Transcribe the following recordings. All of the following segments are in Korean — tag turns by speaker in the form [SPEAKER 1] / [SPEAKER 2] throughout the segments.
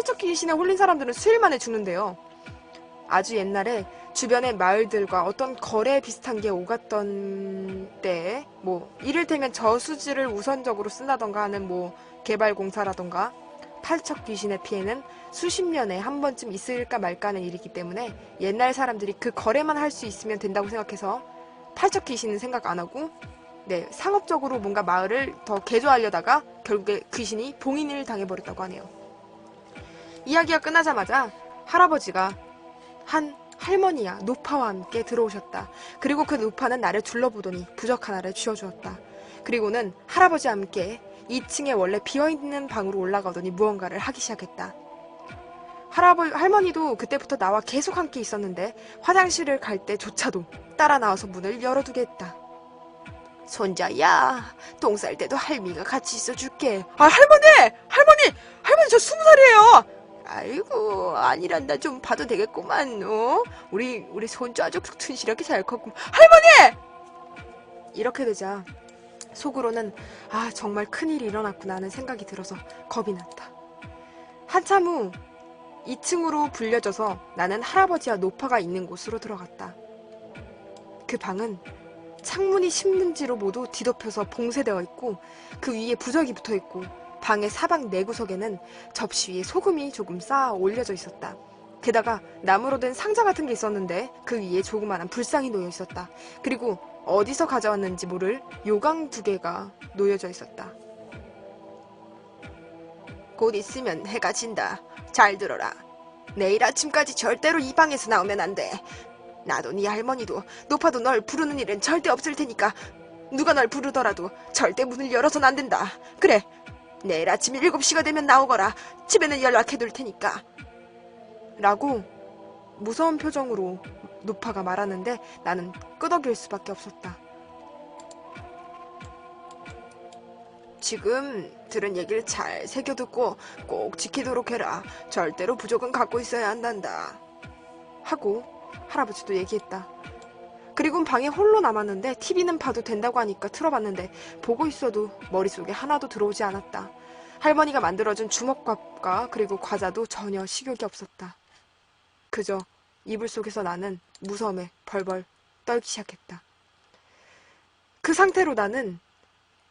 [SPEAKER 1] 팔척 귀신에 홀린 사람들은 수일 만에 죽는데요. 아주 옛날에 주변의 마을들과 어떤 거래 비슷한 게 오갔던 때에 이를테면 저수지를 우선적으로 쓴다던가 하는 개발 공사라던가 팔척 귀신의 피해는 수십 년에 한 번쯤 있을까 말까 하는 일이기 때문에 옛날 사람들이 그 거래만 할 수 있으면 된다고 생각해서 팔척 귀신은 생각 안 하고 상업적으로 뭔가 마을을 더 개조하려다가 결국에 귀신이 봉인을 당해버렸다고 하네요. 이야기가 끝나자마자 할아버지가 한 할머니야 노파와 함께 들어오셨다. 그리고 그 노파는 나를 둘러보더니 부적 하나를 쥐어주었다. 그리고는 할아버지와 함께 2층에 원래 비어있는 방으로 올라가더니 무언가를 하기 시작했다. 할머니도 그때부터 나와 계속 함께 있었는데 화장실을 갈 때조차도 따라 나와서 문을 열어두게 했다. 손자야, 똥 쌀 때도 할미가 같이 있어줄게. 할머니 저 20살이에요. 아이고, 아니란다. 좀 봐도 되겠구만. 우리 손주 아주 튼실하게 잘 컸고. 할머니! 이렇게 되자 속으로는 정말 큰일이 일어났구나 하는 생각이 들어서 겁이 났다. 한참 후 2층으로 불려져서 나는 할아버지와 노파가 있는 곳으로 들어갔다. 그 방은 창문이 신문지로 모두 뒤덮여서 봉쇄되어 있고 그 위에 부적이 붙어 있고 방의 사방 네 구석에는 접시 위에 소금이 조금 쌓아 올려져 있었다. 게다가 나무로 된 상자 같은 게 있었는데 그 위에 조그마한 불상이 놓여 있었다. 그리고 어디서 가져왔는지 모를 요강 2개가 놓여져 있었다. 곧 있으면 해가 진다. 잘 들어라. 내일 아침까지 절대로 이 방에서 나오면 안 돼. 나도 네 할머니도 노파도 널 부르는 일은 절대 없을 테니까 누가 널 부르더라도 절대 문을 열어선 안 된다. 그래, 내일 아침 7시가 되면 나오거라. 집에는 연락해둘 테니까. 라고 무서운 표정으로 노파가 말하는데 나는 끄덕일 수밖에 없었다. 지금 들은 얘기를 잘 새겨듣고 꼭 지키도록 해라. 절대로 부족은 갖고 있어야 한단다. 하고 할아버지도 얘기했다. 그리고 방에 홀로 남았는데 TV는 봐도 된다고 하니까 틀어봤는데 보고 있어도 머릿속에 하나도 들어오지 않았다. 할머니가 만들어준 주먹밥과 그리고 과자도 전혀 식욕이 없었다. 그저 이불 속에서 나는 무서움에 벌벌 떨기 시작했다. 그 상태로 나는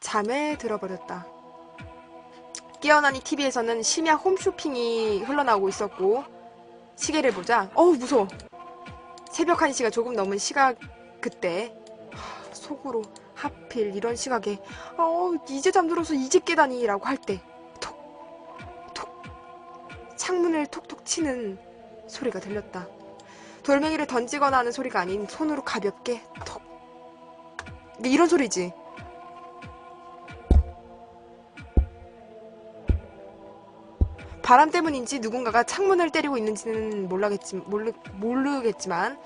[SPEAKER 1] 잠에 들어버렸다. 깨어나니 TV에서는 심야 홈쇼핑이 흘러나오고 있었고 시계를 보자 무서워. 새벽 1시가 조금 넘은 시각 그때 속으로 하필 이런 시각에 이제 잠들어서 이제 깨다니 라고 할 때 톡톡 창문을 톡톡 치는 소리가 들렸다. 돌멩이를 던지거나 하는 소리가 아닌 손으로 가볍게 톡 이런 소리지. 바람 때문인지 누군가가 창문을 때리고 있는지는 모르겠지만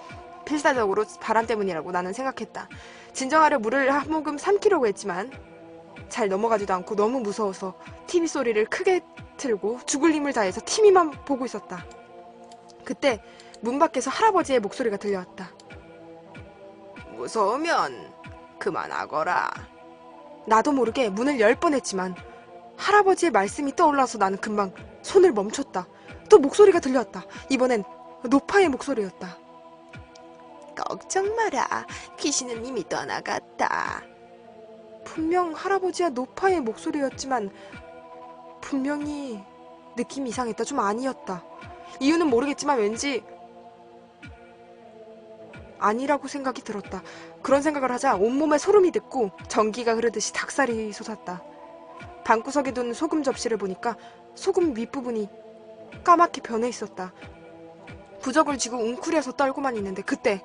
[SPEAKER 1] 필사적으로 바람 때문이라고 나는 생각했다. 진정하려 물을 한 모금 삼키려고 했지만 잘 넘어가지도 않고 너무 무서워서 TV 소리를 크게 틀고 죽을 힘을 다해서 TV만 보고 있었다. 그때 문 밖에서 할아버지의 목소리가 들려왔다. 무서우면 그만하거라. 나도 모르게 문을 열 뻔했지만 할아버지의 말씀이 떠올라서 나는 금방 손을 멈췄다. 또 목소리가 들려왔다. 이번엔 노파의 목소리였다. 걱정 마라. 귀신은 이미 떠나갔다. 분명 할아버지와 노파의 목소리였지만 분명히 느낌이 이상했다. 좀 아니었다. 이유는 모르겠지만 왠지 아니라고 생각이 들었다. 그런 생각을 하자 온몸에 소름이 돋고 전기가 흐르듯이 닭살이 솟았다. 방구석에 둔 소금 접시를 보니까 소금 윗부분이 까맣게 변해 있었다. 부적을 쥐고 웅크려서 떨고만 있는데 그때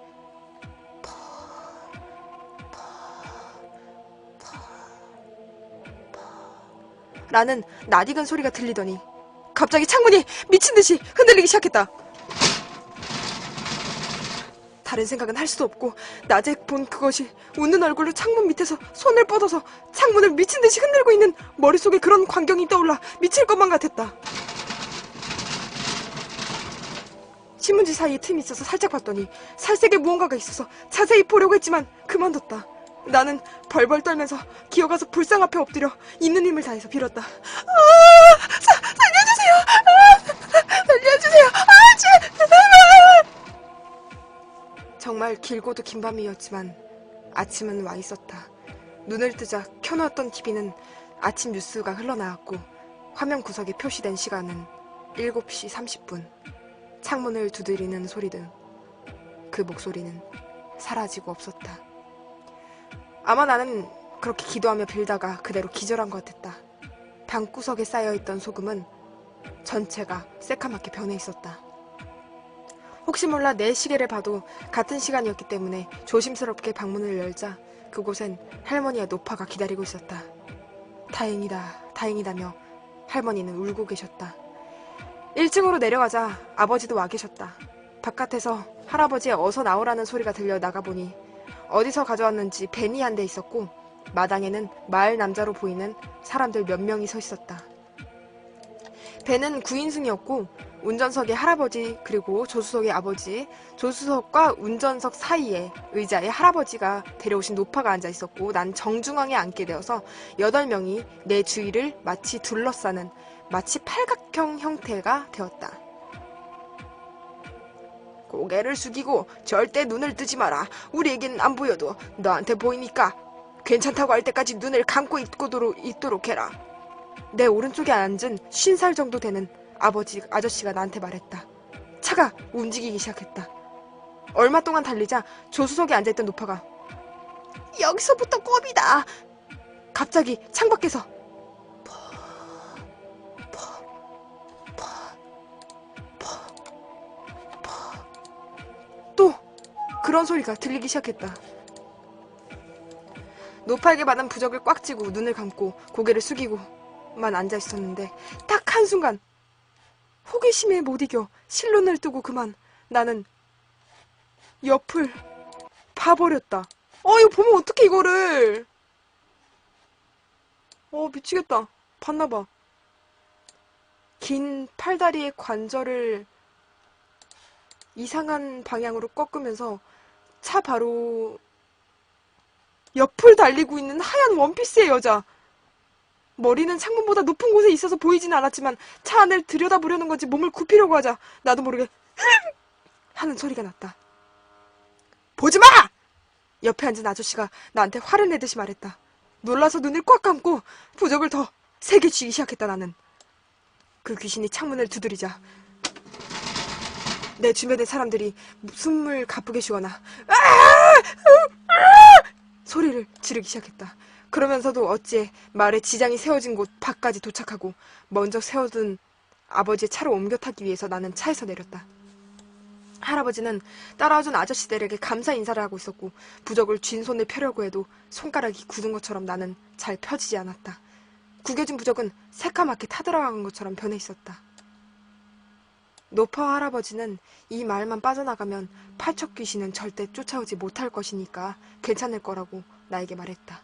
[SPEAKER 1] 라는 낯익은 소리가 들리더니 갑자기 창문이 미친듯이 흔들리기 시작했다. 다른 생각은 할 수도 없고 낮에 본 그것이 웃는 얼굴로 창문 밑에서 손을 뻗어서 창문을 미친듯이 흔들고 있는 머릿속에 그런 광경이 떠올라 미칠 것만 같았다. 신문지 사이에 틈이 있어서 살짝 봤더니 살색에 무언가가 있어서 자세히 보려고 했지만 그만뒀다. 나는 벌벌 떨면서 기어가서 불상 앞에 엎드려 있는 힘을 다해서 빌었다. 살려주세요. 길고도 긴 밤이었지만 아침은 와 있었다. 눈을 뜨자 켜놓았던 TV는 아침 뉴스가 흘러나왔고 화면 구석에 표시된 시간은 7시 30분. 창문을 두드리는 소리 등 그 목소리는 사라지고 없었다. 아마 나는 그렇게 기도하며 빌다가 그대로 기절한 것 같았다. 방구석에 쌓여있던 소금은 전체가 새카맣게 변해 있었다. 혹시 몰라 내 시계를 봐도 같은 시간이었기 때문에 조심스럽게 방문을 열자 그곳엔 할머니와 노파가 기다리고 있었다. 다행이다, 다행이다며 할머니는 울고 계셨다. 1층으로 내려가자 아버지도 와 계셨다. 바깥에서 할아버지의 어서 나오라는 소리가 들려 나가보니 어디서 가져왔는지 벤이 한 대 있었고 마당에는 마을 남자로 보이는 사람들 몇 명이 서 있었다. 벤은 9인승이었고 운전석에 할아버지 그리고 조수석에 아버지, 조수석과 운전석 사이에 의자에 할아버지가 데려오신 노파가 앉아 있었고 난 정중앙에 앉게 되어서 8명이 내 주위를 마치 둘러싸는 마치 팔각형 형태가 되었다. 고개를 숙이고 절대 눈을 뜨지 마라. 우리에겐 안 보여도 너한테 보이니까 괜찮다고 할 때까지 눈을 감고 있도록 해라. 내 오른쪽에 앉은 50살 정도 되는 아저씨가 나한테 말했다. 차가 움직이기 시작했다. 얼마 동안 달리자 조수석에 앉아있던 노파가 여기서부터 껌이다. 갑자기 창밖에서 또 그런 소리가 들리기 시작했다. 노파에게 받은 부적을 꽉 쥐고 눈을 감고 고개를 숙이고만 앉아있었는데 딱 한순간 호기심에 못 이겨 실눈을 뜨고 그만 나는 옆을 봐버렸다. 이거 보면 어떡해 이거를. 미치겠다. 봤나봐. 긴 팔다리의 관절을 이상한 방향으로 꺾으면서 차 바로 옆을 달리고 있는 하얀 원피스의 여자. 머리는 창문보다 높은 곳에 있어서 보이지는 않았지만 차 안을 들여다보려는 건지 몸을 굽히려고 하자 나도 모르게 하는 소리가 났다. 보지마! 옆에 앉은 아저씨가 나한테 화를 내듯이 말했다. 놀라서 눈을 꽉 감고 부적을 더 세게 쥐기 시작했다. 나는 그 귀신이 창문을 두드리자 내 주변의 사람들이 숨을 가쁘게 쉬거나 소리를 지르기 시작했다. 그러면서도 어찌에 말에 지장이 세워진 곳 밖까지 도착하고 먼저 세워둔 아버지의 차로 옮겨 타기 위해서 나는 차에서 내렸다. 할아버지는 따라와준 아저씨들에게 감사 인사를 하고 있었고 부적을 쥔 손을 펴려고 해도 손가락이 굳은 것처럼 나는 잘 펴지지 않았다. 구겨진 부적은 새카맣게 타들어간 것처럼 변해 있었다. 노파와 할아버지는 이 마을만 빠져나가면 팔척 귀신은 절대 쫓아오지 못할 것이니까 괜찮을 거라고 나에게 말했다.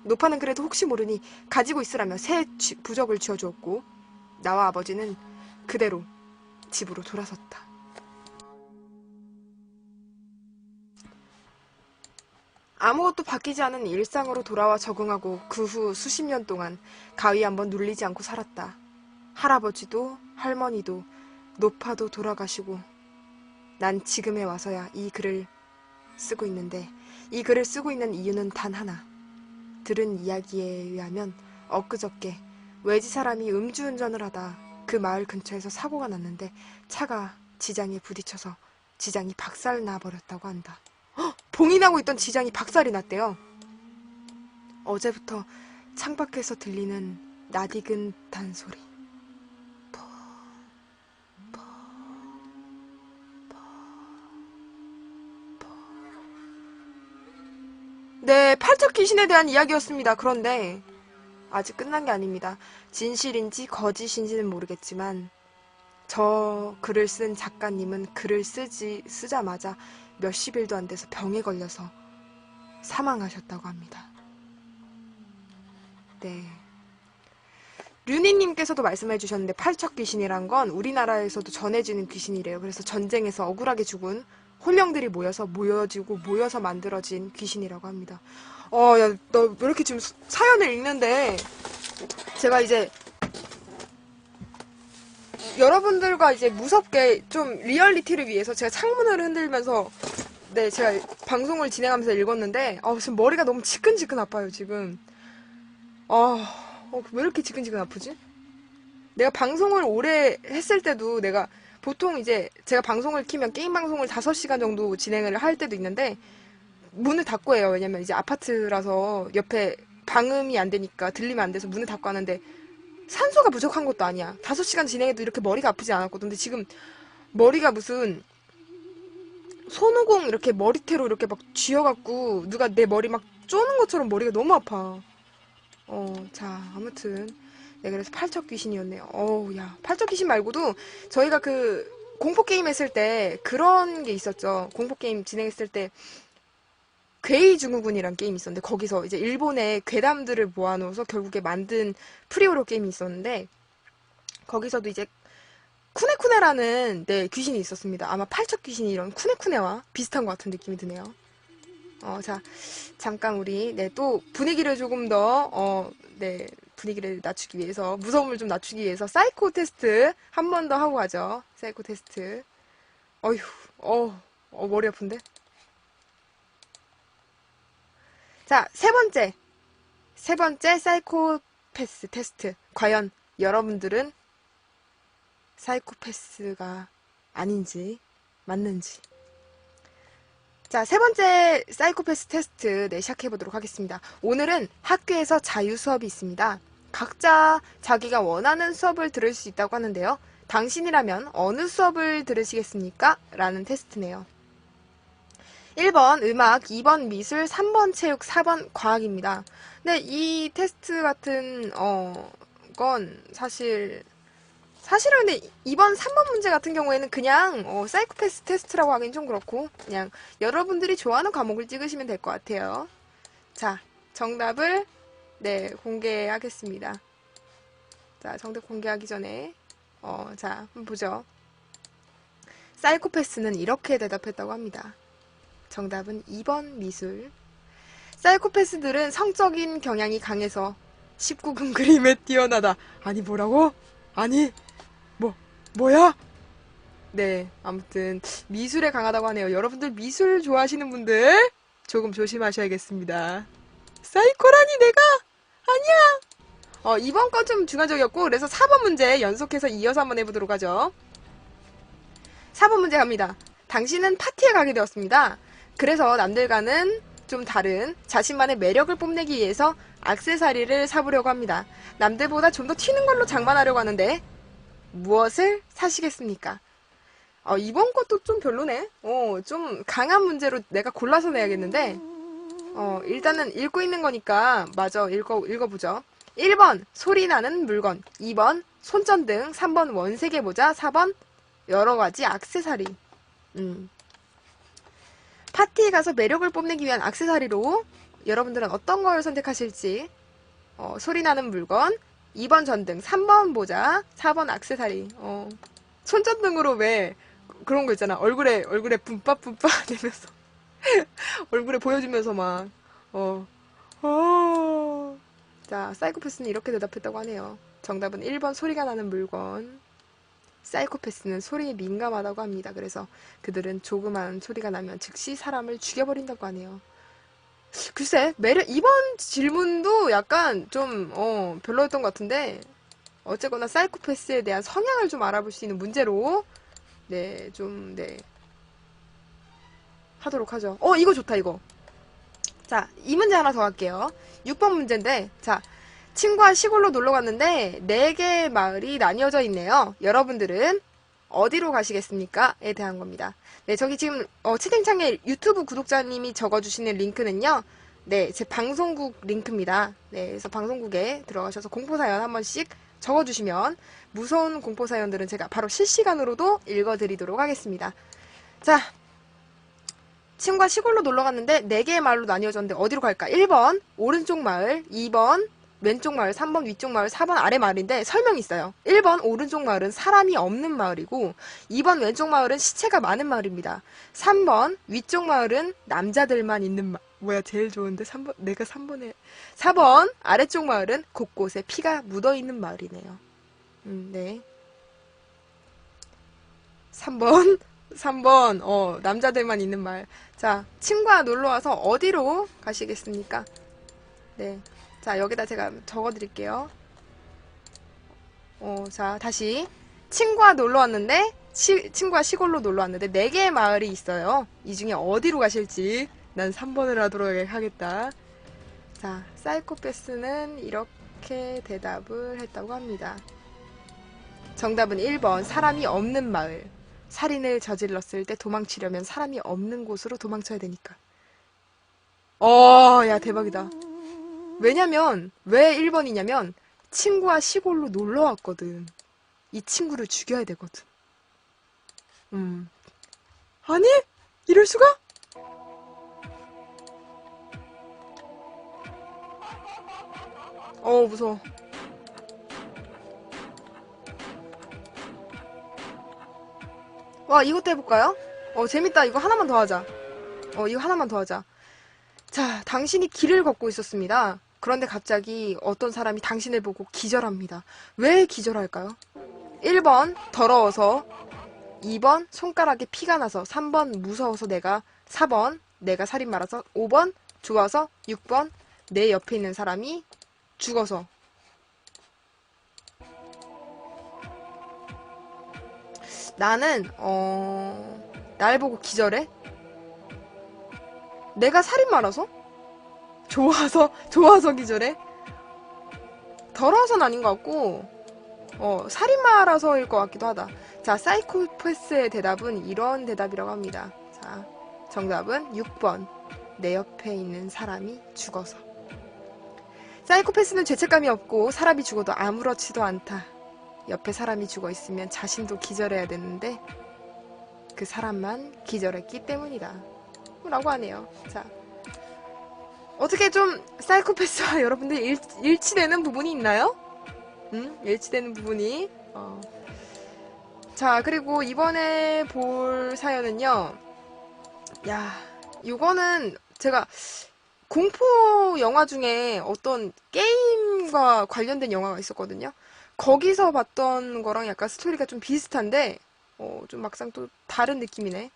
[SPEAKER 1] 노파는 그래도 혹시 모르니 가지고 있으라며 새 부적을 쥐어주었고 나와 아버지는 그대로 집으로 돌아섰다. 아무것도 바뀌지 않은 일상으로 돌아와 적응하고 그 후 수십 년 동안 가위 한번 눌리지 않고 살았다. 할아버지도 할머니도 노파도 돌아가시고 난 지금에 와서야 이 글을 쓰고 있는데 이 글을 쓰고 있는 이유는 단 하나. 들은 이야기에 의하면 엊그저께 외지 사람이 음주운전을 하다 그 마을 근처에서 사고가 났는데 차가 지장에 부딪혀서 지장이 박살 나버렸다고 한다. 봉인하고 있던 지장이 박살이 났대요. 어제부터 창밖에서 들리는 낯익은 단소리. 네, 팔척 귀신에 대한 이야기였습니다. 그런데 아직 끝난 게 아닙니다. 진실인지 거짓인지는 모르겠지만 저 글을 쓴 작가님은 글을 쓰자마자 몇십일도 안 돼서 병에 걸려서 사망하셨다고 합니다. 네. 류니님께서도 말씀해 주셨는데 팔척 귀신이란 건 우리나라에서도 전해지는 귀신이래요. 그래서 전쟁에서 억울하게 죽은 혼령들이 모여서 만들어진 귀신이라고 합니다. 야, 너 왜 이렇게 지금 사연을 읽는데 제가 이제 여러분들과 이제 무섭게 좀 리얼리티를 위해서 제가 창문을 흔들면서 네, 제가 방송을 진행하면서 읽었는데, 지금 머리가 너무 지끈지끈 아파요, 지금. 왜 이렇게 지끈지끈 아프지? 내가 방송을 오래 했을 때도 내가 보통 이제 제가 방송을 키면 게임 방송을 5시간 정도 진행을 할 때도 있는데, 문을 닫고 해요. 왜냐면 이제 아파트라서 옆에 방음이 안 되니까 들리면 안 돼서 문을 닫고 하는데, 산소가 부족한 것도 아니야. 5시간 진행해도 이렇게 머리가 아프지 않았거든. 근데 지금 머리가 무슨 손오공 이렇게 머리태로 이렇게 막 쥐어갖고 누가 내 머리 막 쪼는 것처럼 머리가 너무 아파. 자, 아무튼. 네, 그래서 팔척 귀신이었네요. 야. 팔척 귀신 말고도 저희가 그 공포게임 했을 때 그런 게 있었죠. 공포게임 진행했을 때 괴의 증후군이란 게임이 있었는데 거기서 이제 일본의 괴담들을 모아놓아서 결국에 만든 프리오로 게임이 있었는데 거기서도 이제 쿠네쿠네라는 네, 귀신이 있었습니다. 아마 팔척 귀신이 이런 쿠네쿠네와 비슷한 것 같은 느낌이 드네요. 자, 잠깐 우리, 네, 또 분위기를 조금 더, 네, 분위기를 낮추기 위해서, 무서움을 좀 낮추기 위해서, 사이코 테스트 한 번 더 하고 가죠. 사이코 테스트. 어휴, 머리 아픈데? 자, 세 번째 사이코패스 테스트. 과연 여러분들은 사이코패스가 아닌지, 맞는지. 자, 세 번째 사이코패스 테스트 네, 시작해보도록 하겠습니다. 오늘은 학교에서 자유 수업이 있습니다. 각자 자기가 원하는 수업을 들을 수 있다고 하는데요. 당신이라면 어느 수업을 들으시겠습니까? 라는 테스트네요. 1번 음악, 2번 미술, 3번 체육, 4번 과학입니다. 근데 이 테스트 같은 건 사실은 근데 이번 3번 문제 같은 경우에는 그냥 사이코패스 테스트라고 하긴 좀 그렇고 그냥 여러분들이 좋아하는 과목을 찍으시면 될 것 같아요. 자, 정답을 네, 공개하겠습니다. 자, 정답 공개하기 전에 자, 한번 보죠. 사이코패스는 이렇게 대답했다고 합니다. 정답은 2번 미술. 사이코패스들은 성적인 경향이 강해서 19금 그림에 뛰어나다. 아니 뭐라고? 아니 뭐야? 네, 아무튼 미술에 강하다고 하네요. 여러분들 미술 좋아하시는 분들 조금 조심하셔야겠습니다. 사이코라니 내가 아니야. 이번 건 좀 중간적이었고 그래서 4번 문제 연속해서 이어서 한번 해보도록 하죠. 4번 문제 갑니다. 당신은 파티에 가게 되었습니다. 그래서 남들과는 좀 다른 자신만의 매력을 뽐내기 위해서 액세서리를 사보려고 합니다. 남들보다 좀 더 튀는 걸로 장만하려고 하는데 무엇을 사시겠습니까? 이번 것도 좀 별로네. 좀 강한 문제로 내가 골라서 내야겠는데, 일단은 읽고 있는 거니까, 마저 읽어보죠. 1번, 소리 나는 물건. 2번, 손전등. 3번, 원색의 모자. 4번, 여러 가지 액세서리. 파티에 가서 매력을 뽐내기 위한 액세서리로 여러분들은 어떤 걸 선택하실지, 소리 나는 물건. 2번 전등, 3번 모자, 4번 액세서리. 손전등으로 왜 그런 거 있잖아. 얼굴에 뿜빠뿜빠 내면서 얼굴에 보여주면서 막 자, 사이코패스는 이렇게 대답했다고 하네요. 정답은 1번 소리가 나는 물건. 사이코패스는 소리에 민감하다고 합니다. 그래서 그들은 조그만 소리가 나면 즉시 사람을 죽여버린다고 하네요. 글쎄, 이번 질문도 약간 좀, 별로였던 것 같은데, 어쨌거나 사이코패스에 대한 성향을 좀 알아볼 수 있는 문제로, 네, 네, 하도록 하죠. 이거 좋다, 이거. 자, 이 문제 하나 더 할게요. 6번 문제인데, 자, 친구와 시골로 놀러 갔는데, 4개의 마을이 나뉘어져 있네요. 여러분들은 어디로 가시겠습니까? 에 대한 겁니다. 네, 저기 지금 채팅창에 유튜브 구독자님이 적어주시는 링크는요. 네, 제 방송국 링크입니다. 네, 그래서 방송국에 들어가셔서 공포사연 한 번씩 적어주시면 무서운 공포사연들은 제가 바로 실시간으로도 읽어드리도록 하겠습니다. 자, 친구가 시골로 놀러 갔는데 4개의 마을로 나뉘어졌는데 어디로 갈까? 1번 오른쪽 마을, 2번 왼쪽 마을, 3번 위쪽 마을, 4번 아래 마을인데 설명이 있어요. 1번 오른쪽 마을은 사람이 없는 마을이고 2번 왼쪽 마을은 시체가 많은 마을입니다. 3번 위쪽 마을은 남자들만 있는 마을. 뭐야 제일 좋은데 3번 내가 3번에 4번 아래쪽 마을은 곳곳에 피가 묻어있는 마을이네요. 네. 3번 3번, 남자들만 있는 말. 자, 친구와 놀러와서 어디로 가시겠습니까? 네. 자, 여기다 제가 적어드릴게요. 자, 다시. 친구와 놀러왔는데, 친구와 시골로 놀러왔는데, 4개의 마을이 있어요. 이 중에 어디로 가실지. 난 3번을 하도록 하겠다. 자, 사이코패스는 이렇게 대답을 했다고 합니다. 정답은 1번, 사람이 없는 마을. 살인을 저질렀을 때 도망치려면 사람이 없는 곳으로 도망쳐야 되니까. 야, 대박이다. 왜냐면, 왜 1번이냐면, 친구와 시골로 놀러 왔거든. 이 친구를 죽여야 되거든. 아니? 이럴 수가? 무서워. 와, 이것도 해볼까요? 재밌다. 이거 하나만 더 하자. 이거 하나만 더 하자. 자, 당신이 길을 걷고 있었습니다. 그런데 갑자기 어떤 사람이 당신을 보고 기절합니다. 왜 기절할까요? 1번, 더러워서. 2번, 손가락에 피가 나서. 3번, 무서워서 4번, 내가 살인마라서. 5번, 좋아서. 6번, 내 옆에 있는 사람이 죽어서. 나는 날 보고 기절해? 내가 살인마라서? 좋아서 기절해? 더러워서는 아닌 것 같고 살인마라서일 것 같기도 하다. 자, 사이코패스의 대답은 이런 대답이라고 합니다. 자, 정답은 6번, 내 옆에 있는 사람이 죽어서. 사이코패스는 죄책감이 없고 사람이 죽어도 아무렇지도 않다. 옆에 사람이 죽어 있으면 자신도 기절해야 되는데 그 사람만 기절했기 때문이다. 라고 하네요. 자, 어떻게 좀 사이코패스와 여러분들 일치되는 부분이 있나요? 일치되는 부분이. 자, 그리고 이번에 볼 사연은요. 야, 이거는 제가 공포 영화 중에 어떤 게임과 관련된 영화가 있었거든요. 거기서 봤던 거랑 약간 스토리가 좀 비슷한데, 좀 막상 또 다른 느낌이네.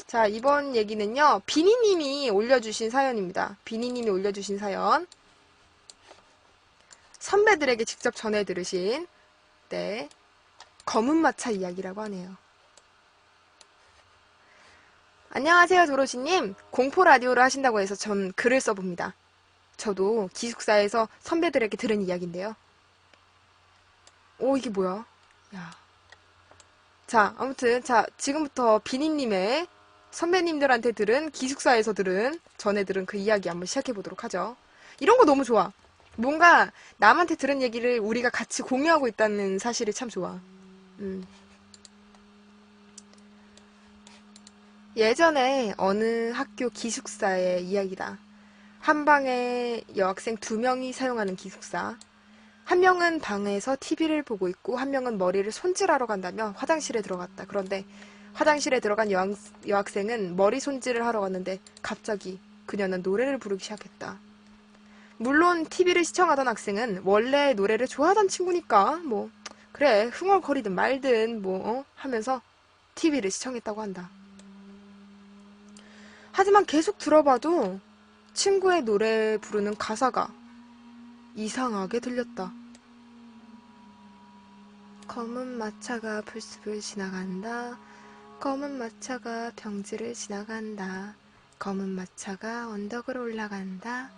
[SPEAKER 1] 자, 이번 얘기는요, 비니님이 올려주신 사연입니다. 비니님이 올려주신 사연. 선배들에게 직접 전해 들으신, 네, 검은 마차 이야기라고 하네요. 안녕하세요, 도로시님. 공포 라디오를 하신다고 해서 전 글을 써봅니다. 저도 기숙사에서 선배들에게 들은 이야기인데요. 이게 뭐야? 야. 자, 아무튼, 자, 지금부터 비니님의 선배님들한테 기숙사에서 전해 들은 그 이야기 한번 시작해보도록 하죠. 이런 거 너무 좋아. 뭔가 남한테 들은 얘기를 우리가 같이 공유하고 있다는 사실이 참 좋아. 예전에 어느 학교 기숙사의 이야기다. 한 방에 여학생 2명이 사용하는 기숙사. 한 명은 방에서 TV를 보고 있고 한 명은 머리를 손질하러 간다며 화장실에 들어갔다. 그런데 화장실에 들어간 여학생은 머리 손질을 하러 갔는데 갑자기 그녀는 노래를 부르기 시작했다. 물론 TV를 시청하던 학생은 원래 노래를 좋아하던 친구니까 뭐 그래 흥얼거리든 말든 하면서 TV를 시청했다고 한다. 하지만 계속 들어봐도 친구의 노래 부르는 가사가 이상하게 들렸다. 검은 마차가 풀숲을 지나간다. 검은 마차가 병지를 지나간다. 검은 마차가 언덕을 올라간다.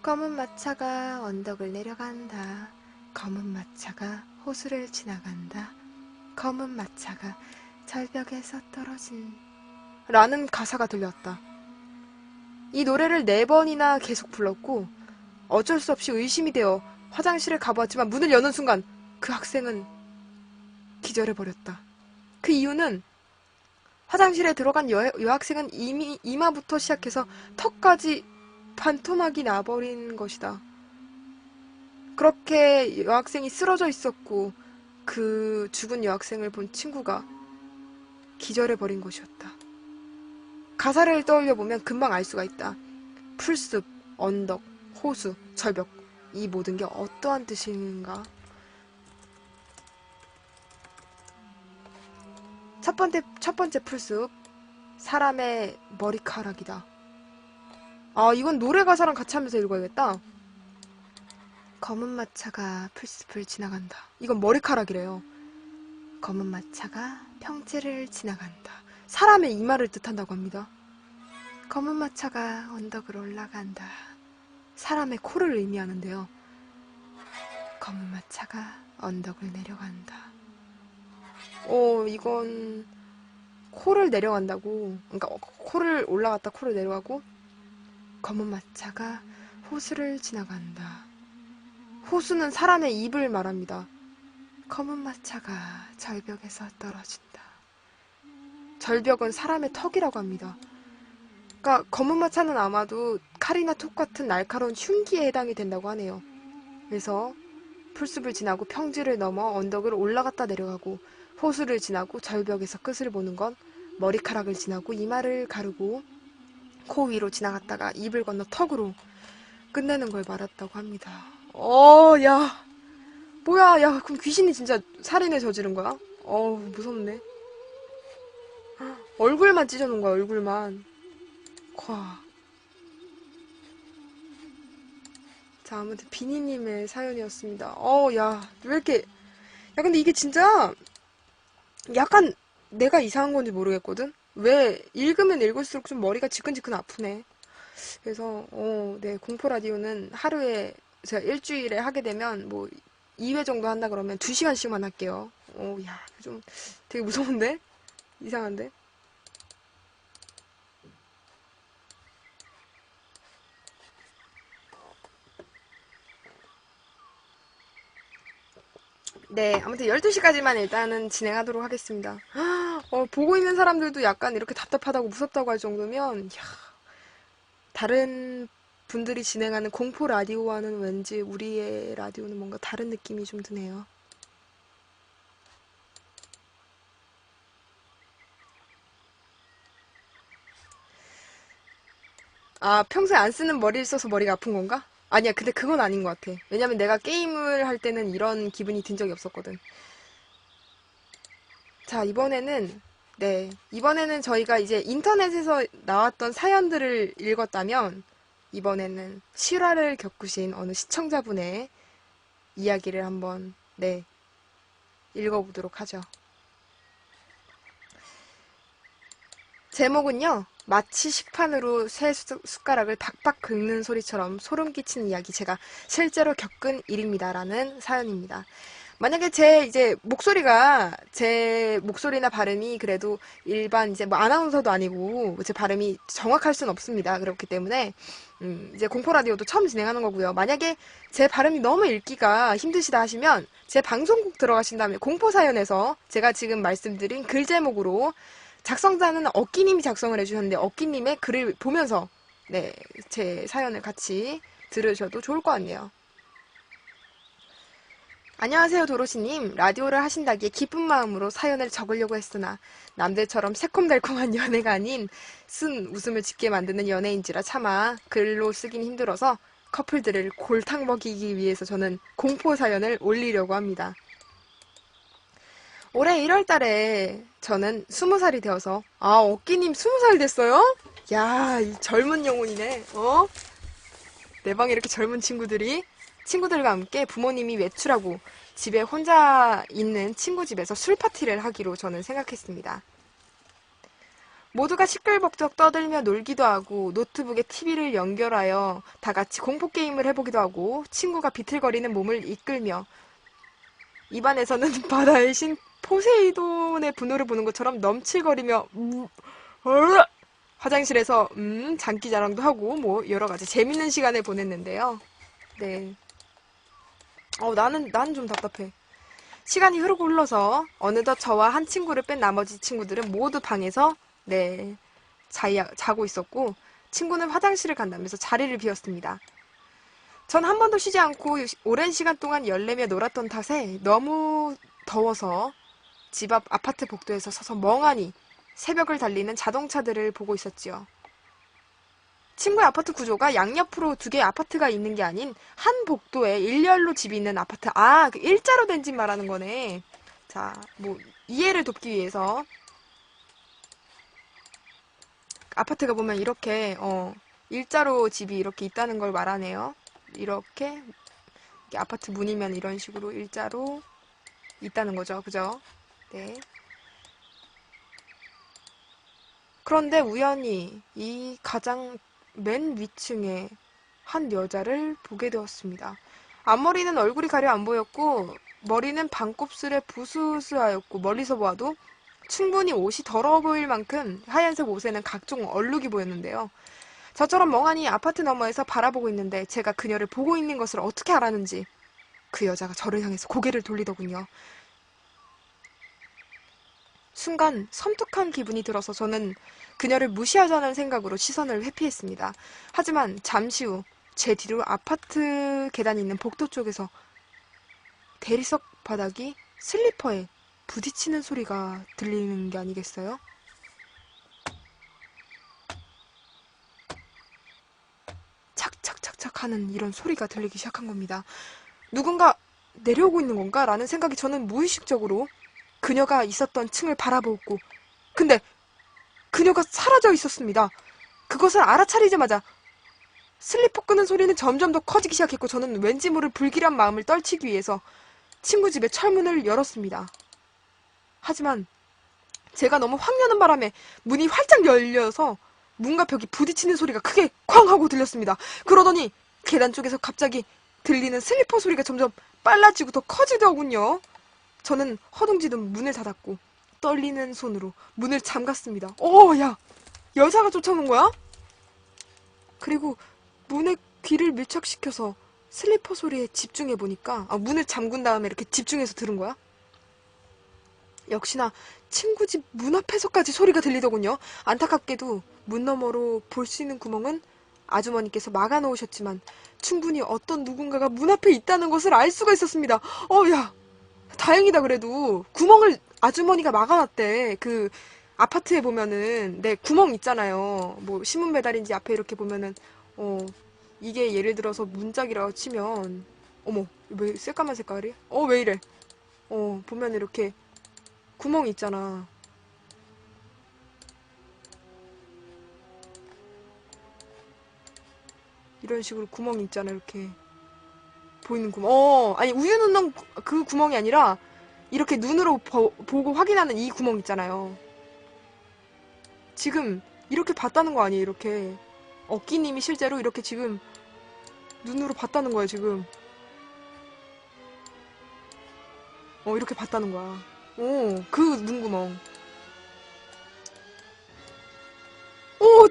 [SPEAKER 1] 검은 마차가 언덕을 내려간다. 검은 마차가 호수를 지나간다. 검은 마차가 절벽에서 떨어진 라는 가사가 들렸다. 이 노래를 4번이나 계속 불렀고 어쩔 수 없이 의심이 되어 화장실에 가보았지만 문을 여는 순간 그 학생은 기절해버렸다. 그 이유는 화장실에 들어간 여학생은 이미 이마부터 시작해서 턱까지 반토막이 나버린 것이다. 그렇게 여학생이 쓰러져 있었고 그 죽은 여학생을 본 친구가 기절해버린 것이었다. 가사를 떠올려보면 금방 알 수가 있다. 풀숲, 언덕, 호수, 절벽 이 모든 게 어떠한 뜻인가? 첫 번째 풀숲. 사람의 머리카락이다. 아, 이건 노래 가사랑 같이 하면서 읽어야겠다. 검은 마차가 풀숲을 지나간다. 이건 머리카락이래요. 검은 마차가 평지를 지나간다. 사람의 이마를 뜻한다고 합니다. 검은 마차가 언덕을 올라간다. 사람의 코를 의미하는데요. 검은 마차가 언덕을 내려간다. 이건 코를 내려간다고. 그러니까 코를 올라갔다 코를 내려가고, 검은 마차가 호수를 지나간다. 호수는 사람의 입을 말합니다. 검은 마차가 절벽에서 떨어진다. 절벽은 사람의 턱이라고 합니다. 그러니까 검은 마차는 아마도 칼이나 톱 같은 날카로운 흉기에 해당이 된다고 하네요. 그래서 풀숲을 지나고 평지를 넘어 언덕을 올라갔다 내려가고, 호수를 지나고 절벽에서 끝을 보는 건 머리카락을 지나고 이마를 가르고 코 위로 지나갔다가 입을 건너 턱으로 끝내는 걸 말했다고 합니다. 야. 뭐야, 야, 그럼 귀신이 진짜 살인을 저지른 거야? 무섭네. 얼굴만 찢어놓은 거야, 얼굴만. 과. 자, 아무튼 비니님의 사연이었습니다. 야, 왜 이렇게, 야, 근데 이게 진짜 약간 내가 이상한 건지 모르겠거든? 왜 읽으면 읽을수록 좀 머리가 지끈지끈 아프네. 그래서, 네, 공포 라디오는 하루에, 제가 일주일에 하게 되면 뭐 2회 정도 한다 그러면 2시간씩만 할게요. 야, 좀 되게 무서운데? 이상한데? 네, 아무튼 12시까지만 일단은 진행하도록 하겠습니다. 보고 있는 사람들도 약간 이렇게 답답하다고 무섭다고 할 정도면, 다른 분들이 진행하는 공포 라디오와는 왠지 우리의 라디오는 뭔가 다른 느낌이 좀 드네요. 아, 평소에 안 쓰는 머리를 써서 머리가 아픈 건가? 아니야, 근데 그건 아닌 것 같아. 왜냐면 내가 게임을 할 때는 이런 기분이 든 적이 없었거든. 자, 이번에는 저희가 이제 인터넷에서 나왔던 사연들을 읽었다면, 이번에는 실화를 겪으신 어느 시청자분의 이야기를 한번, 네, 읽어보도록 하죠. 제목은요, 마치 식판으로 새 숟가락을 박박 긁는 소리처럼 소름 끼치는 이야기, 제가 실제로 겪은 일입니다라는 사연입니다. 만약에 제 목소리나 발음이 그래도 일반 이제 뭐 아나운서도 아니고 제 발음이 정확할 순 없습니다. 그렇기 때문에 이제 공포라디오도 처음 진행하는 거고요. 만약에 제 발음이 너무 읽기가 힘드시다 하시면 제 방송국 들어가신 다음에 공포사연에서 제가 지금 말씀드린 글 제목으로, 작성자는 어끼님이 작성을 해주셨는데 어끼님의 글을 보면서 네, 제 사연을 같이 들으셔도 좋을 것 같네요. 안녕하세요, 도로시님. 라디오를 하신다기에 기쁜 마음으로 사연을 적으려고 했으나 남들처럼 새콤달콤한 연애가 아닌 쓴 웃음을 짓게 만드는 연애인지라 차마 글로 쓰긴 힘들어서 커플들을 골탕 먹이기 위해서 저는 공포 사연을 올리려고 합니다. 올해 1월 달에 저는 20살이 되어서, 어끼님 20살 됐어요? 야, 이 젊은 영혼이네. 내 방에 이렇게 젊은 친구들과 함께 부모님이 외출하고 집에 혼자 있는 친구 집에서 술 파티를 하기로 저는 생각했습니다. 모두가 시끌벅적 떠들며 놀기도 하고 노트북에 TV를 연결하여 다 같이 공포게임을 해보기도 하고 친구가 비틀거리는 몸을 이끌며 입안에서는 바다의 신 포세이돈의 분노를 보는 것처럼 넘칠거리며 화장실에서 장기자랑도 하고 뭐 여러 가지 재밌는 시간을 보냈는데요. 네. 나는 좀 답답해. 시간이 흐르고 흘러서 어느덧 저와 한 친구를 뺀 나머지 친구들은 모두 방에서 네, 자고 있었고 친구는 화장실을 간다면서 자리를 비웠습니다. 전 한 번도 쉬지 않고 오랜 시간 동안 열내며 놀았던 탓에 너무 더워서 집 앞 아파트 복도에서 서서 멍하니 새벽을 달리는 자동차들을 보고 있었지요. 친구의 아파트 구조가 양옆으로 두 개의 아파트가 있는 게 아닌 한 복도에 일렬로 집이 있는 아파트. 그 일자로 된 집 말하는 거네. 자, 뭐 이해를 돕기 위해서 아파트가 보면 이렇게 일자로 집이 이렇게 있다는 걸 말하네요. 이렇게 아파트 문이면 이런 식으로 일자로 있다는 거죠. 그죠? 네. 그런데 우연히 이 가장 맨 위층에 한 여자를 보게 되었습니다. 앞머리는 얼굴이 가려 안 보였고 머리는 반곱슬에 부스스하였고 멀리서 보아도 충분히 옷이 더러워 보일 만큼 하얀색 옷에는 각종 얼룩이 보였는데요. 저처럼 멍하니 아파트 너머에서 바라보고 있는데 제가 그녀를 보고 있는 것을 어떻게 알았는지 그 여자가 저를 향해서 고개를 돌리더군요. 순간 섬뜩한 기분이 들어서 저는 그녀를 무시하자는 생각으로 시선을 회피했습니다. 하지만 잠시 후 제 뒤로 아파트 계단이 있는 복도 쪽에서 대리석 바닥이 슬리퍼에 부딪히는 소리가 들리는 게 아니겠어요? 착착착착 하는 이런 소리가 들리기 시작한 겁니다. 누군가 내려오고 있는 건가? 라는 생각이 저는 무의식적으로 그녀가 있었던 층을 바라보고 근데 그녀가 사라져 있었습니다. 그것을 알아차리자마자 슬리퍼 끄는 소리는 점점 더 커지기 시작했고 저는 왠지 모를 불길한 마음을 떨치기 위해서 친구 집의 철문을 열었습니다. 하지만 제가 너무 확 여는 바람에 문이 활짝 열려서 문과 벽이 부딪히는 소리가 크게 쾅 하고 들렸습니다. 그러더니 계단 쪽에서 갑자기 들리는 슬리퍼 소리가 점점 빨라지고 더 커지더군요. 저는 허둥지둥 문을 닫았고 떨리는 손으로 문을 잠갔습니다. 야! 여자가 쫓아오는 거야? 그리고 문에 귀를 밀착시켜서 슬리퍼 소리에 집중해보니까 문을 잠근 다음에 이렇게 집중해서 들은 거야? 역시나 친구 집 문 앞에서까지 소리가 들리더군요. 안타깝게도 문 너머로 볼 수 있는 구멍은 아주머니께서 막아놓으셨지만 충분히 어떤 누군가가 문 앞에 있다는 것을 알 수가 있었습니다. 야! 다행이다 그래도. 구멍을 아주머니가 막아놨대. 그 아파트에 보면은 구멍 있잖아요. 뭐 신문 배달인지 앞에 이렇게 보면은 이게 예를 들어서 문짝이라고 치면 어머 왜 새까만 색깔이? 왜 이래? 보면 이렇게 구멍이 있잖아. 이런 식으로 구멍이 있잖아. 이렇게 보이는 구멍. 아니 우유 넣는 그 구멍이 아니라 이렇게 눈으로 보고 확인하는 이 구멍 있잖아요. 지금 이렇게 봤다는 거 아니에요? 이렇게 어끼님이 실제로 이렇게 지금 눈으로 봤다는 거야 지금. 이렇게 봤다는 거야. 그 눈구멍.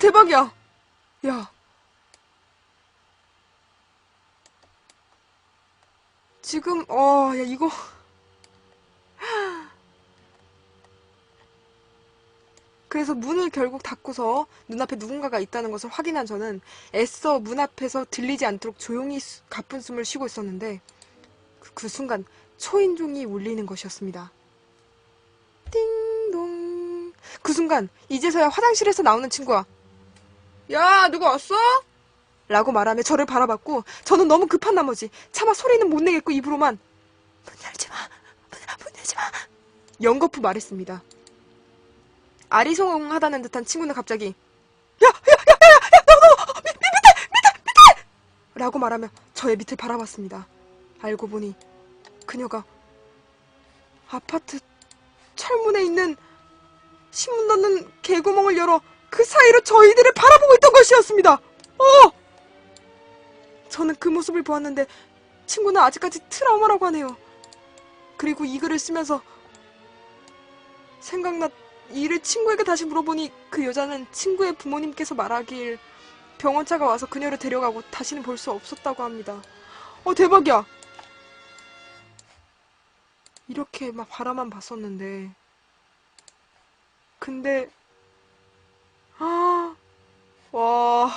[SPEAKER 1] 대박이야. 야, 지금 야 이거 그래서 문을 결국 닫고서 눈앞에 누군가가 있다는 것을 확인한 저는 애써 문 앞에서 들리지 않도록 조용히 가쁜 숨을 쉬고 있었는데 그 순간 초인종이 울리는 것이었습니다. 띵동. 그 순간 이제서야 화장실에서 나오는 친구가 야 누가 왔어? 라고 말하며 저를 바라봤고 저는 너무 급한 나머지 차마 소리는 못 내겠고 입으로만 문 열지 마. 문 열지 마. 연거푸 말했습니다. 아리송하다는 듯한 친구는 갑자기 라고 말하며 저의 밑을 바라봤습니다. 알고 보니 그녀가 아파트 철문에 있는 신문 넣는 개구멍을 열어 그 사이로 저희들을 바라보고 있던 것이었습니다. 저는 그 모습을 보았는데 친구는 아직까지 트라우마라고 하네요. 그리고 이 글을 쓰면서 생각나 이를 친구에게 다시 물어보니 그 여자는 친구의 부모님께서 말하길 병원차가 와서 그녀를 데려가고 다시는 볼 수 없었다고 합니다. 대박이야. 이렇게 막 바라만 봤었는데 근데 와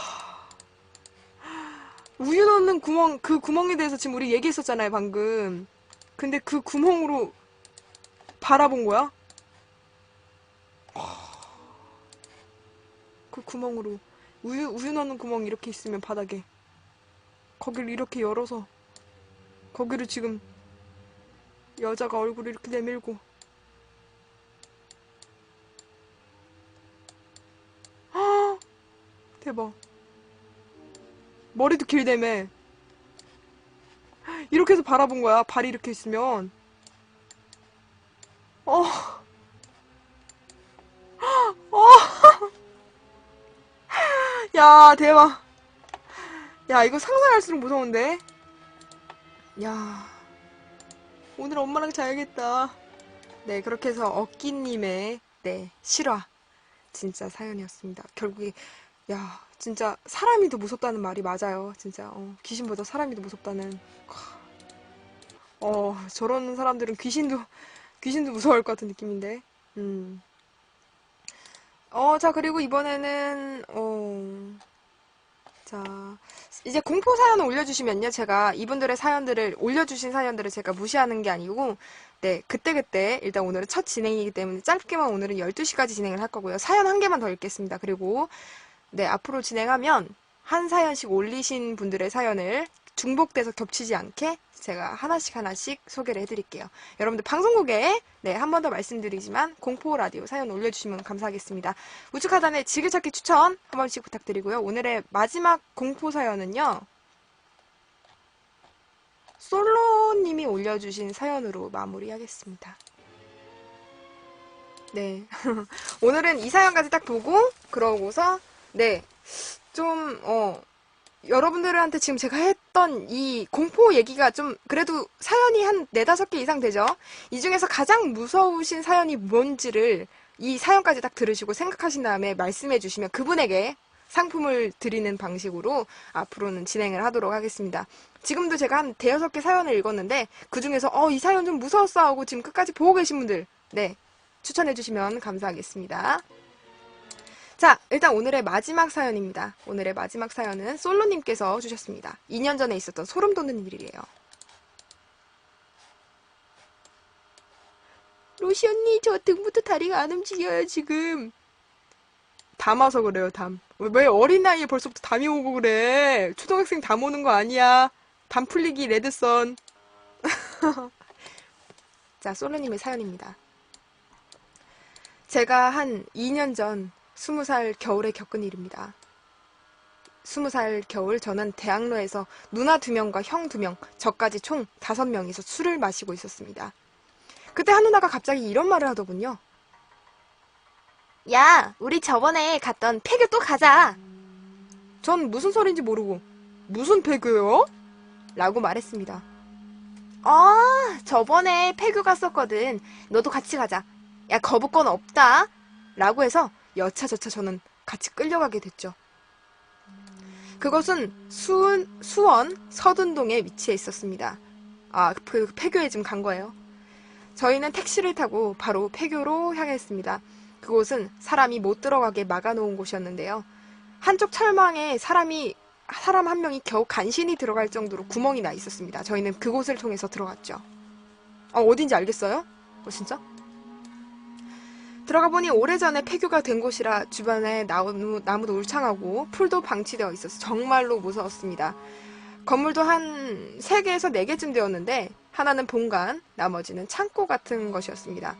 [SPEAKER 1] 우유 넣는 구멍 그 구멍에 대해서 지금 우리 얘기했었잖아요 방금. 근데 그 구멍으로 바라본 거야? 그 구멍으로 우유 넣는 구멍이 이렇게 있으면 바닥에 거기를 이렇게 열어서 거기를 지금 여자가 얼굴을 이렇게 내밀고 대박. 머리도 길다며. 이렇게 해서 바라본 거야. 발이 이렇게 있으면. 어, 어, 야, 대박. 야, 이거 상상할수록 무서운데? 야, 오늘 엄마랑 자야겠다. 네, 그렇게 해서 어끼님의, 네, 실화. 진짜 사연이었습니다. 결국에, 야, 진짜 사람이 더 무섭다는 말이 맞아요. 진짜, 귀신보다 사람이 더 무섭다는. 저런 사람들은 귀신도 무서워할 것 같은 느낌인데. 음. 자, 그리고 이번에는, 자, 이제 공포 사연을 올려주시면요. 제가 이분들의 사연들을, 올려주신 사연들을 제가 무시하는 게 아니고, 네, 그때그때, 일단 오늘은 첫 진행이기 때문에 짧게만 오늘은 12시까지 진행을 할 거고요. 사연 한 개만 더 읽겠습니다. 그리고, 네, 앞으로 진행하면 한 사연씩 올리신 분들의 사연을 중복돼서 겹치지 않게 제가 하나씩 소개를 해드릴게요. 여러분들 방송국에 네, 한 번 더 말씀드리지만 공포 라디오 사연 올려주시면 감사하겠습니다. 우측 하단에 즐겨찾기 추천 한 번씩 부탁드리고요. 오늘의 마지막 공포 사연은요. 솔로님이 올려주신 사연으로 마무리하겠습니다. 네. 오늘은 이 사연까지 딱 보고 그러고서 네. 좀 여러분들한테 지금 제가 했던 이 공포 얘기가 좀 그래도 사연이 한 4-5개 이상 되죠? 이 중에서 가장 무서우신 사연이 뭔지를 이 사연까지 딱 들으시고 생각하신 다음에 말씀해 주시면 그분에게 상품을 드리는 방식으로 앞으로는 진행을 하도록 하겠습니다. 지금도 제가 한 5-6개 사연을 읽었는데 그 중에서 이 사연 좀 무서웠어 하고 지금 끝까지 보고 계신 분들 네 추천해 주시면 감사하겠습니다. 자, 일단 오늘의 마지막 사연입니다. 오늘의 마지막 사연은 솔로님께서 주셨습니다. 2년 전에 있었던 소름 돋는 일이래요. 로시 언니, 저 등부터 다리가 안 움직여요, 지금. 담 와서 그래요, 담. 왜 어린 나이에 벌써부터 담이 오고 그래? 초등학생 담 오는 거 아니야. 담 풀리기 레드선. 자, 솔로님의 사연입니다. 제가 한 2년 전 20살 겨울에 겪은 일입니다. 20살 겨울 저는 대학로에서 누나 2명과 형 2명, 저까지 총 5명이서 술을 마시고 있었습니다. 그때 한 누나가 갑자기 이런 말을 하더군요. 야, 우리 저번에 갔던 폐교 또 가자. 전 무슨 소린지 모르고 무슨 폐교요? 라고 말했습니다. 저번에 폐교 갔었거든. 너도 같이 가자. 야, 거부권 없다. 라고 해서 여차저차 저는 같이 끌려가게 됐죠. 그것은 수원 서둔동에 위치해 있었습니다. 그 폐교에 지금 간 거예요. 저희는 택시를 타고 바로 폐교로 향했습니다. 그곳은 사람이 못 들어가게 막아놓은 곳이었는데요. 한쪽 철망에 사람 한 명이 겨우 간신히 들어갈 정도로 구멍이 나 있었습니다. 저희는 그곳을 통해서 들어갔죠. 어딘지 알겠어요? 진짜? 들어가 보니 오래전에 폐교가 된 곳이라 주변에 나무도 울창하고 풀도 방치되어 있어서 정말로 무서웠습니다. 건물도 한 3개에서 4개쯤 되었는데 하나는 본관, 나머지는 창고 같은 것이었습니다.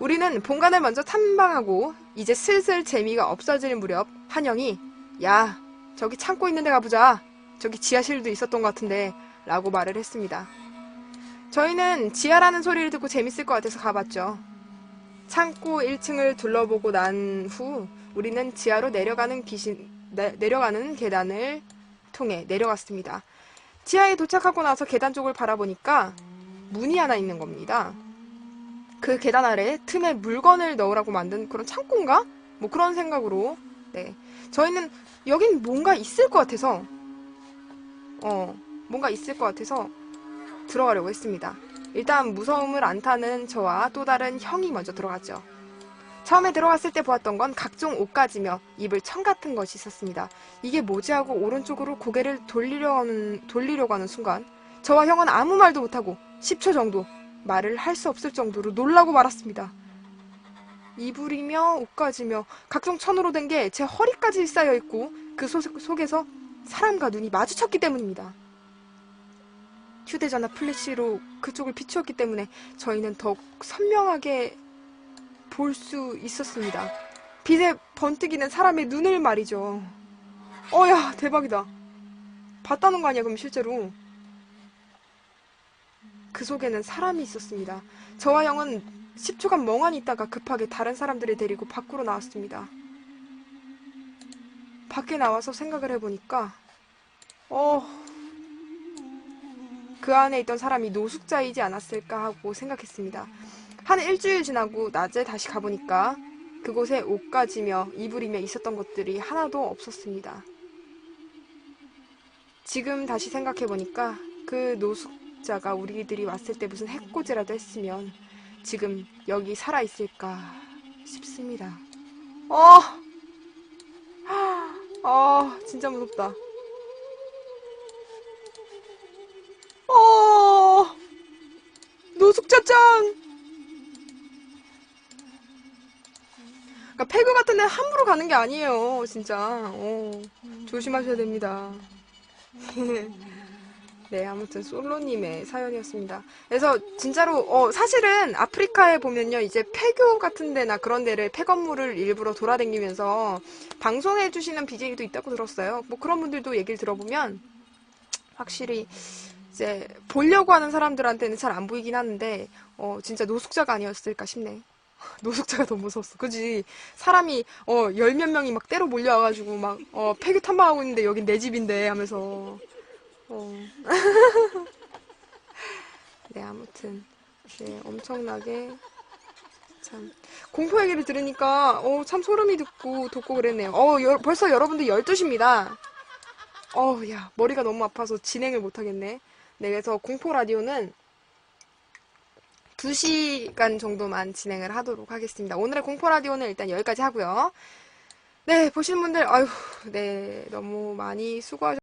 [SPEAKER 1] 우리는 본관을 먼저 탐방하고 이제 슬슬 재미가 없어질 무렵 한영이 야, 저기 창고 있는 데 가보자. 저기 지하실도 있었던 것 같은데 라고 말을 했습니다. 저희는 지하라는 소리를 듣고 재밌을 것 같아서 가봤죠. 창고 1층을 둘러보고 난 후 우리는 지하로 내려가는 계단을 통해 내려갔습니다. 지하에 도착하고 나서 계단 쪽을 바라보니까 문이 하나 있는 겁니다. 그 계단 아래 틈에 물건을 넣으라고 만든 그런 창고인가? 뭐 그런 생각으로 네 저희는 여긴 뭔가 있을 것 같아서 들어가려고 했습니다. 일단 무서움을 안 타는 저와 또 다른 형이 먼저 들어갔죠. 처음에 들어갔을 때 보았던 건 각종 옷가지며 입을 청 같은 것이 있었습니다. 이게 뭐지 하고 오른쪽으로 고개를 돌리려고 하는 순간 저와 형은 아무 말도 못하고 10초 정도 말을 할 수 없을 정도로 놀라고 말았습니다. 이불이며 옷가지며 각종 천으로 된 게 제 허리까지 쌓여있고 그 속에서 사람과 눈이 마주쳤기 때문입니다. 휴대전화 플래시로 그쪽을 비추었기 때문에 저희는 더욱 선명하게 볼 수 있었습니다. 빛에 번뜩이는 사람의 눈을 말이죠. 야, 대박이다. 봤다는 거 아니야, 그럼 실제로. 그 속에는 사람이 있었습니다. 저와 형은 10초간 멍하니 있다가 급하게 다른 사람들을 데리고 밖으로 나왔습니다. 밖에 나와서 생각을 해보니까, 어, 그 안에 있던 사람이 노숙자이지 않았을까 하고 생각했습니다. 한 일주일 지나고 낮에 다시 가보니까 그곳에 옷가지며 이불이며 있었던 것들이 하나도 없었습니다. 지금 다시 생각해보니까 그 노숙자가 우리들이 왔을 때 무슨 해코지라도 했으면 지금 여기 살아있을까 싶습니다. 어, 진짜 무섭다. 어, 노숙자짱! 그러니까 폐교 같은 데 함부로 가는 게 아니에요, 진짜. 조심하셔야 됩니다. 네, 아무튼 솔로님의 사연이었습니다. 그래서 진짜로 사실은 아프리카에 보면요, 이제 폐교 같은 데나 그런 데를 폐건물을 일부러 돌아다니면서 방송해 주시는 BJ도 있다고 들었어요. 뭐 그런 분들도 얘기를 들어보면 확실히 이제 보려고 하는 사람들한테는 잘 안 보이긴 하는데 진짜 노숙자가 아니었을까 싶네. 노숙자가 더 무서웠어. 그지? 사람이 열 몇 명이 막 때로 몰려와가지고 막 폐교 탐방하고 있는데 여긴 내 집인데 하면서 어. 네, 아무튼 네, 엄청나게 참 공포 얘기를 들으니까 참 소름이 돋고 그랬네요. 벌써 여러분들 12시입니다. 야, 머리가 너무 아파서 진행을 못 하겠네. 네, 그래서 공포 라디오는 2시간 정도만 진행을 하도록 하겠습니다. 오늘의 공포 라디오는 일단 여기까지 하고요. 네, 보시는 분들 아유, 네, 너무 많이 수고하셨습니다.